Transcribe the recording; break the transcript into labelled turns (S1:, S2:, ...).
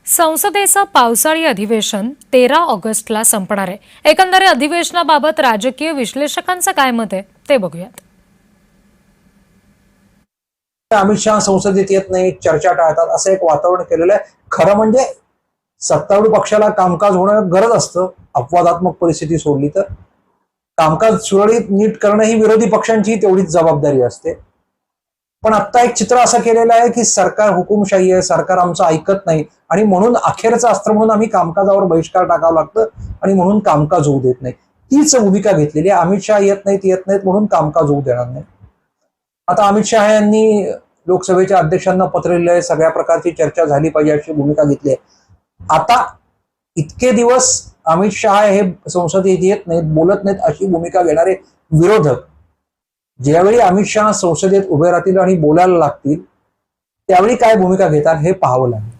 S1: संसदेचं पावसाळी अधिवेशन 13 ऑगस्टला संपणार आहे। एकंदरीत अधिवेशनाबाबत राजकीय विश्लेषकांचं काय मत आहे ते बघूयात।
S2: अमित शहा संसदेत येत नाही, चर्चा टाळतात असं एक वातावरण केलेलं आहे। खरं म्हणजे सत्तारूढ पक्षाला कामकाज होणं गरज असतं, अपवादात्मक परिस्थिती सोडली तर। कामकाज सुरळीत नीट करणं ही विरोधी पक्षांची तेवढीच जबाबदारी असते। पण आता एक चित्र असं केलेलं आहे की सरकार हुकुमशाही आहे, सरकार आमचं ऐकत नाही आणि म्हणून अखेरचं अस्त्र म्हणून आम्ही कामकाजावर बहिष्कार टाकावं लागतं आणि म्हणून कामकाज होऊ देत नाही। तीच भूमिका घेतलेली आहे। अमित शहा येत नाहीत म्हणून कामकाज होऊ देणार नाही। आता अमित शहा यांनी लोकसभेच्या अध्यक्षांना पत्र लिहिलं आहे, सगळ्या प्रकारची चर्चा झाली पाहिजे अशी भूमिका घेतली आहे। आता इतके दिवस अमित शहा हे संसदेत येत नाहीत, बोलत नाहीत अशी भूमिका घेणारे विरोधक ज्यावेळी अमित शहा संसदेत उभे राहतील आणि बोलायला लागतील त्यावेळी काय भूमिका घेतात हे पाहावं लागेल।